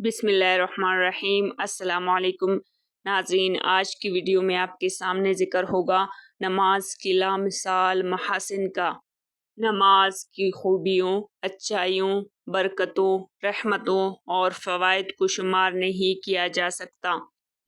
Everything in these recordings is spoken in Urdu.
بسم اللہ الرحمن الرحیم۔ السلام علیکم ناظرین، آج کی ویڈیو میں آپ کے سامنے ذکر ہوگا نماز کی لامثال محاسن کا۔ نماز کی خوبیوں، اچھائیوں، برکتوں، رحمتوں اور فوائد کو شمار نہیں کیا جا سکتا،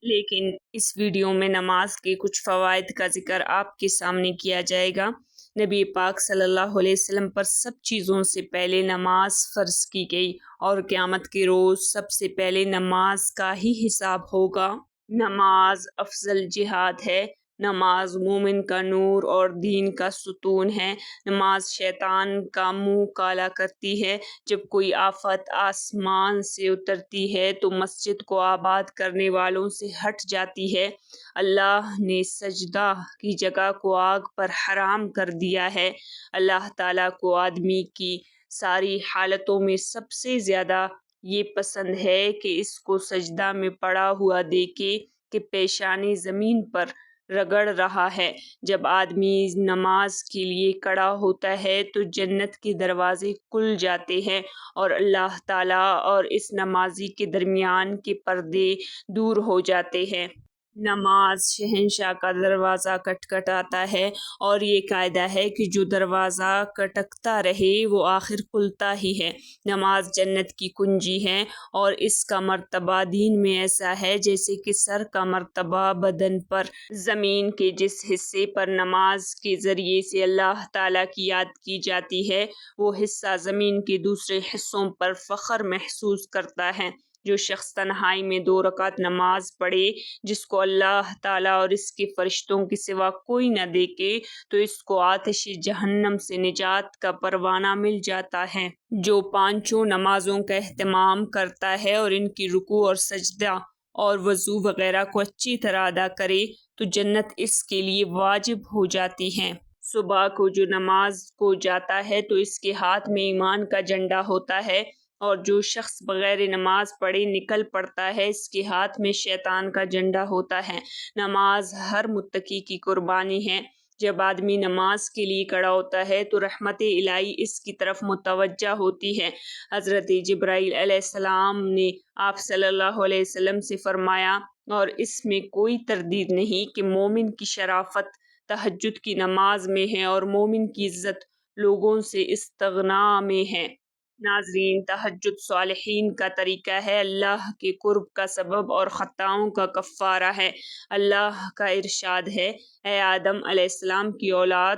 لیکن اس ویڈیو میں نماز کے کچھ فوائد کا ذکر آپ کے سامنے کیا جائے گا۔ نبی پاک صلی اللہ علیہ وسلم پر سب چیزوں سے پہلے نماز فرض کی گئی اور قیامت کے روز سب سے پہلے نماز کا ہی حساب ہوگا۔ نماز افضل جہاد ہے۔ نماز مومن کا نور اور دین کا ستون ہے۔ نماز شیطان کا منہ کالا کرتی ہے۔ جب کوئی آفت آسمان سے اترتی ہے تو مسجد کو آباد کرنے والوں سے ہٹ جاتی ہے۔ اللہ نے سجدہ کی جگہ کو آگ پر حرام کر دیا ہے۔ اللہ تعالیٰ کو آدمی کی ساری حالتوں میں سب سے زیادہ یہ پسند ہے کہ اس کو سجدہ میں پڑا ہوا دیکھے کہ پیشانی زمین پر رگڑ رہا ہے۔ جب آدمی نماز کے لیے کھڑا ہوتا ہے تو جنت کے دروازے کھل جاتے ہیں اور اللہ تعالیٰ اور اس نمازی کے درمیان کے پردے دور ہو جاتے ہیں۔ نماز شہنشاہ کا دروازہ کھٹکھٹاتا ہے اور یہ قاعدہ ہے کہ جو دروازہ کھٹکتا رہے وہ آخر کھلتا ہی ہے۔ نماز جنت کی کنجی ہے اور اس کا مرتبہ دین میں ایسا ہے جیسے کہ سر کا مرتبہ بدن پر۔ زمین کے جس حصے پر نماز کے ذریعے سے اللہ تعالیٰ کی یاد کی جاتی ہے وہ حصہ زمین کے دوسرے حصوں پر فخر محسوس کرتا ہے۔ جو شخص تنہائی میں 2 رکعت نماز پڑھے جس کو اللہ تعالیٰ اور اس کے فرشتوں کے سوا کوئی نہ دیکھے تو اس کو آتش جہنم سے نجات کا پروانہ مل جاتا ہے۔ جو 5 نمازوں کا اہتمام کرتا ہے اور ان کی رکوع اور سجدہ اور وضو وغیرہ کو اچھی طرح ادا کرے تو جنت اس کے لیے واجب ہو جاتی ہے۔ صبح کو جو نماز کو جاتا ہے تو اس کے ہاتھ میں ایمان کا جھنڈا ہوتا ہے، اور جو شخص بغیر نماز پڑھے نکل پڑتا ہے اس کے ہاتھ میں شیطان کا جھنڈا ہوتا ہے۔ نماز ہر متقی کی قربانی ہے۔ جب آدمی نماز کے لیے کھڑا ہوتا ہے تو رحمت الہی اس کی طرف متوجہ ہوتی ہے۔ حضرت جبرائیل علیہ السلام نے آپ صلی اللہ علیہ وسلم سے فرمایا، اور اس میں کوئی تردید نہیں کہ مومن کی شرافت تہجد کی نماز میں ہے اور مومن کی عزت لوگوں سے استغنا میں ہے۔ ناظرین، تہجد صالحین کا طریقہ ہے، اللہ کے قرب کا سبب اور خطاؤں کا کفارہ ہے۔ اللہ کا ارشاد ہے، اے آدم علیہ السلام کی اولاد،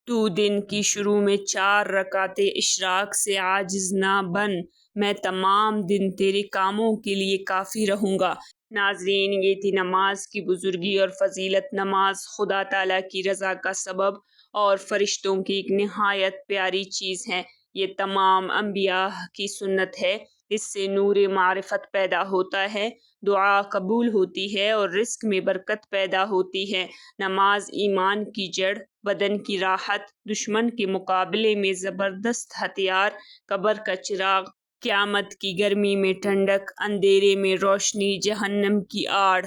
تو دن کی شروع میں 4 رکعت اشراق سے عاجز نہ بن، میں تمام دن تیرے کاموں کے لیے کافی رہوں گا۔ ناظرین، یہ تھی نماز کی بزرگی اور فضیلت۔ نماز خدا تعالیٰ کی رضا کا سبب اور فرشتوں کی ایک نہایت پیاری چیز ہے۔ یہ تمام انبیاء کی سنت ہے۔ اس سے نور معرفت پیدا ہوتا ہے، دعا قبول ہوتی ہے اور رزق میں برکت پیدا ہوتی ہے۔ نماز ایمان کی جڑ، بدن کی راحت، دشمن کے مقابلے میں زبردست ہتھیار، قبر کا چراغ، قیامت کی گرمی میں ٹھنڈک، اندھیرے میں روشنی، جہنم کی آڑ،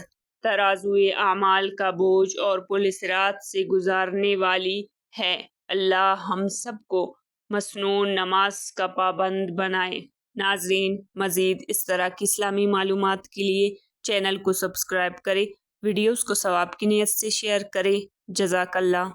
ترازوئے اعمال کا بوجھ اور پل صراط سے گزارنے والی ہے۔ اللہ ہم سب کو مسنون نماز کا پابند بنائے۔ ناظرین، مزید اس طرح کی اسلامی معلومات کے لیے چینل کو سبسکرائب کریں، ویڈیوز کو ثواب کی نیت سے شیئر کریں۔ جزاک اللہ۔